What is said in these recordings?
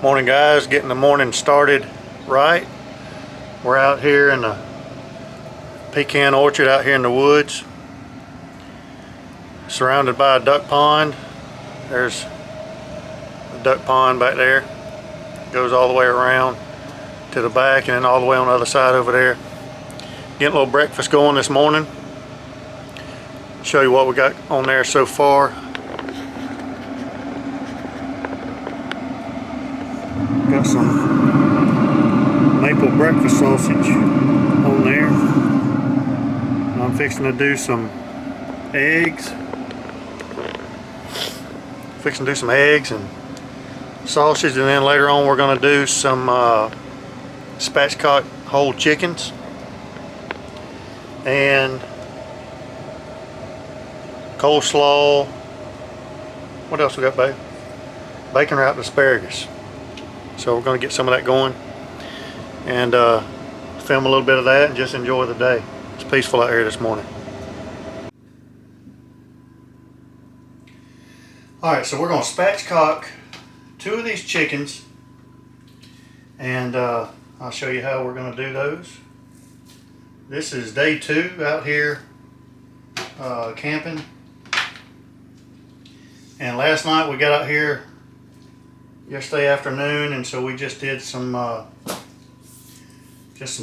Morning guys, getting the morning started right. We're out here in the pecan orchard out here in the woods, surrounded by a duck pond. There's a duck pond back there, goes all the way around to the back and then all the way on the other side over there. Getting a little breakfast going this morning. Show you what we got on there so far. Got some maple breakfast sausage on there. And I'm fixing to do some eggs. Fixing to do some eggs and sausage, and then later on we're going to do some spatchcock whole chickens and coleslaw. What else we got, babe? Bacon wrapped asparagus. So we're going to get some of that going and film a little bit of that and just enjoy the day. It's peaceful out here this morning. Alright, so we're going to spatchcock 2 of these chickens, and I'll show you how we're going to do those. This is day 2 out here camping, and last night we got out here yesterday afternoon, and so we just did some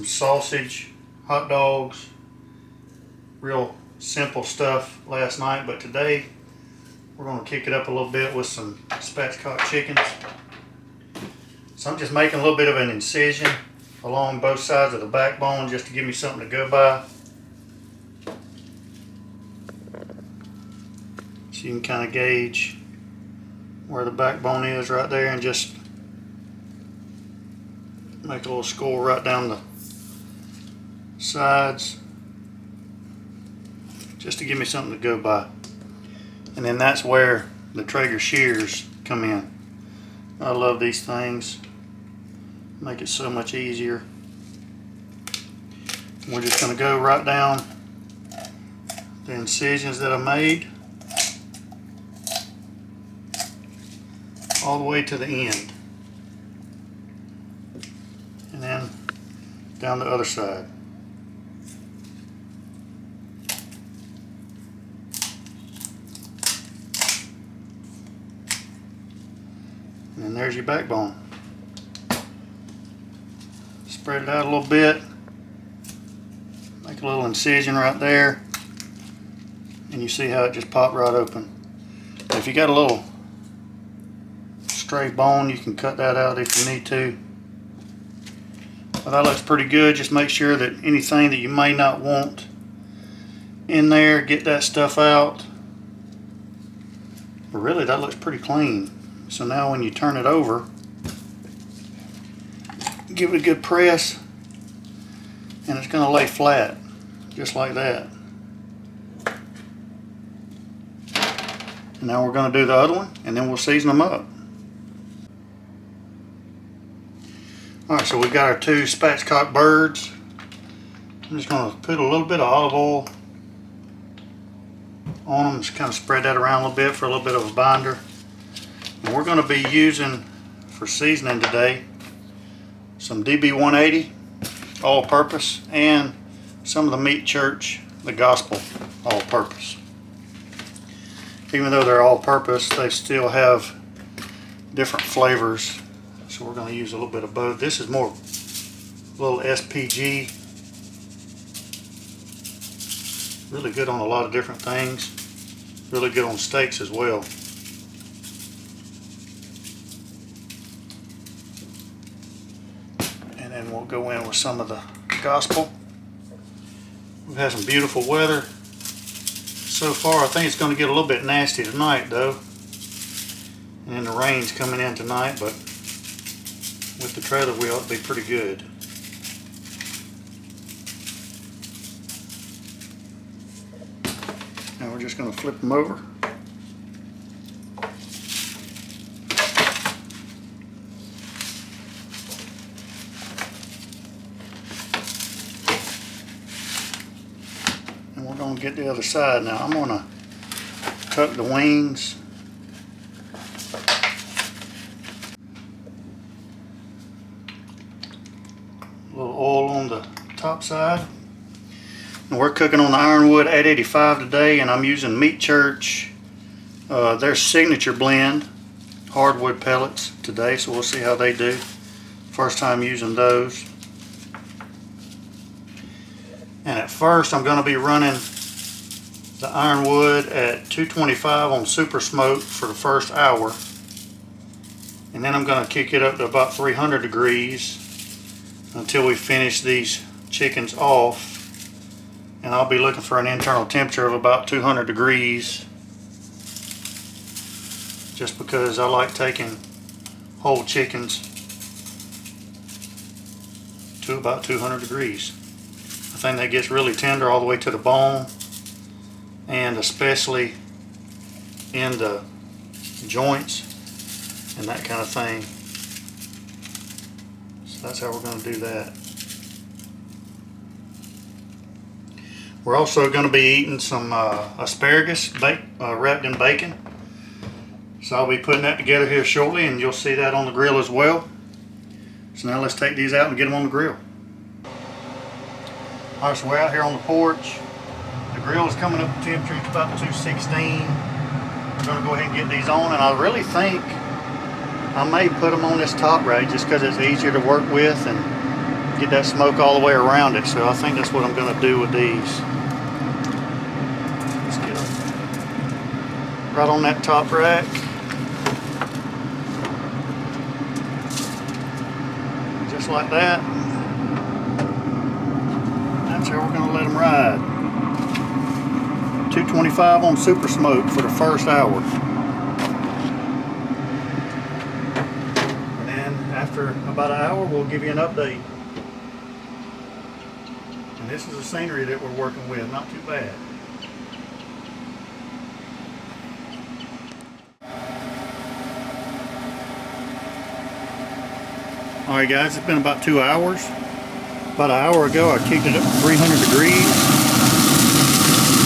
sausage, hot dogs, real simple stuff last night. But today we're going to kick it up a little bit with some spatchcock chickens. So I'm just making a little bit of an incision along both sides of the backbone just to give me something to go by. So you can kind of gauge where the backbone is right there, and just make a little score right down the sides just to give me something to go by. And then that's where the Traeger shears come in. I love these things, make it so much easier. We're just going to go right down the incisions that I made all the way to the end, and then down the other side. And then there's your backbone. Spread it out a little bit, make a little incision right there, and you see how it just popped right open. If you got a little stray bone, you can cut that out if you need to. But that looks pretty good. Just make sure that anything that you may not want in there, get that stuff out. But really, that looks pretty clean. So now when you turn it over, give it a good press, and it's going to lay flat just like that. And now we're going to do the other one, and then we'll season them up. Alright, so we've got our 2 spatchcock birds. I'm just going to put a little bit of olive oil on them, just kind of spread that around a little bit for a little bit of a binder. And we're going to be using, for seasoning today, some DB180 all-purpose and some of the Meat Church, the Gospel all-purpose. Even though they're all-purpose, they still have different flavors. So we're going to use a little bit of both. This is more a little SPG. Really good on a lot of different things. Really good on steaks as well. And then we'll go in with some of the Gospel. We've had some beautiful weather so far. I think it's going to get a little bit nasty tonight though. And then the rain's coming in tonight, but with the trailer we ought to be pretty good. Now we're just going to flip them over. And we're going to get the other side now. I'm going to tuck the wings top side. And we're cooking on the Ironwood 885 today, and I'm using Meat Church, their signature blend hardwood pellets today, so we'll see how they do. First time using those. And at first I'm going to be running the Ironwood at 225 on super smoke for the first hour. And then I'm going to kick it up to about 300 degrees until we finish these chickens off. And I'll be looking for an internal temperature of about 200 degrees. Just because I like taking whole chickens to about 200 degrees. I think that gets really tender all the way to the bone, and especially in the joints and that kind of thing. So that's how we're going to do that. We're also going to be eating some asparagus wrapped in bacon. So I'll be putting that together here shortly, and you'll see that on the grill as well. So now let's take these out and get them on the grill. Alright, so we're out here on the porch. The grill is coming up to temperature, it's about 216. We're going to go ahead and get these on, and I really think I may put them on this top rack just because it's easier to work with and get that smoke all the way around it. So I think that's what I'm going to do with these. Let's get them right on that top rack. Just like that. That's how we're going to let them ride. 225 on super smoke for the first hour. And then after about an hour, we'll give you an update. And this is the scenery that we're working with, not too bad. Alright guys, it's been about 2 hours. About an hour ago I kicked it up to 300 degrees.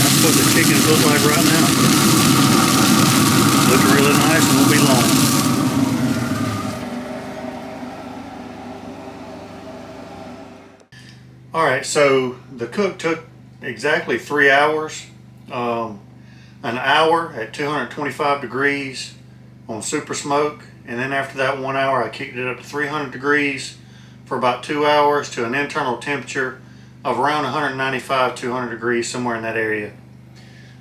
That's what the chickens look like right now. Looking really nice and won't be long. Alright, so the cook took exactly 3 hours. An hour at 225 degrees on super smoke, and then after that 1 hour I kicked it up to 300 degrees for about 2 hours to an internal temperature of around 195, 200 degrees, somewhere in that area.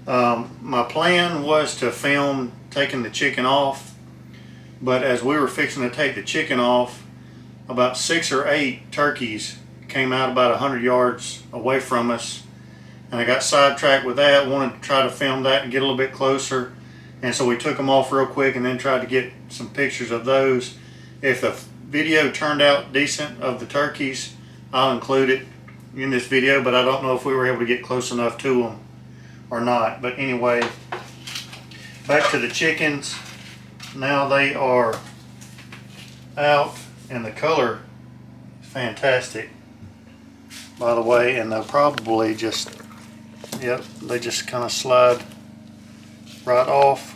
My plan was to film taking the chicken off, but as we were fixing to take the chicken off, about 6 or 8 turkeys came out about 100 yards away from us, and I got sidetracked with that, wanted to try to film that and get a little bit closer, and so we took them off real quick and then tried to get some pictures of those. If the video turned out decent of the turkeys, I'll include it in this video, but I don't know if we were able to get close enough to them or not. But anyway, back to the chickens. Now they are out, and the color is fantastic, by the way, and they'll probably just, yep, they just kind of slide right off.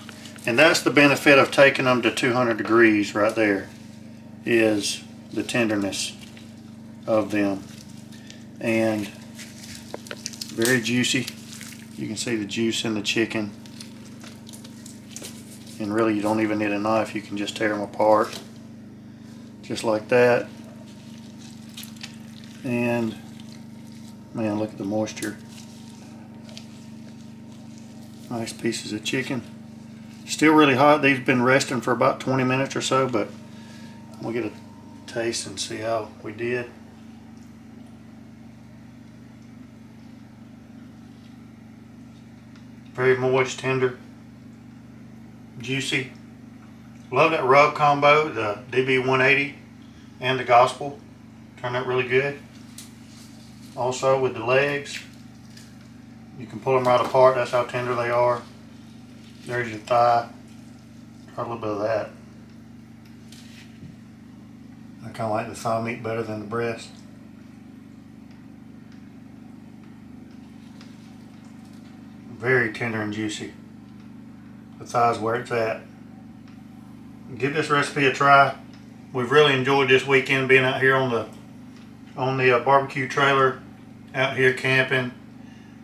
And that's the benefit of taking them to 200 degrees right there, is the tenderness of them. And very juicy. You can see the juice in the chicken. And really you don't even need a knife, you can just tear them apart. Just like that. And man, look at the moisture. Nice pieces of chicken. Still really hot. They've been resting for about 20 minutes or so, but we'll get a taste and see how we did. Very moist, tender, juicy. Love that rub combo, the DB180 and the Gospel. Turned out really good. Also with the legs, you can pull them right apart. That's how tender they are. There's your thigh. Try a little bit of that. I kind of like the thigh meat better than the breast. Very tender and juicy. The thigh's where it's at. Give this recipe a try. We've really enjoyed this weekend being out here on the barbecue trailer out here camping.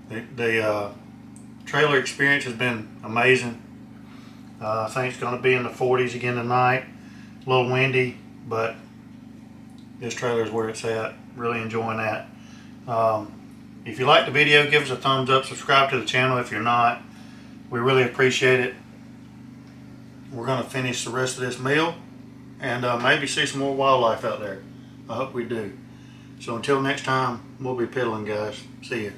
The trailer experience has been amazing. I think it's going to be in the 40s again tonight. A little windy, but this trailer is where it's at. Really enjoying that. If you like the video, give us a thumbs up. Subscribe to the channel if you're not. We really appreciate it. We're going to finish the rest of this meal and maybe see some more wildlife out there. I hope we do. So until next time, we'll be piddling, guys. See you.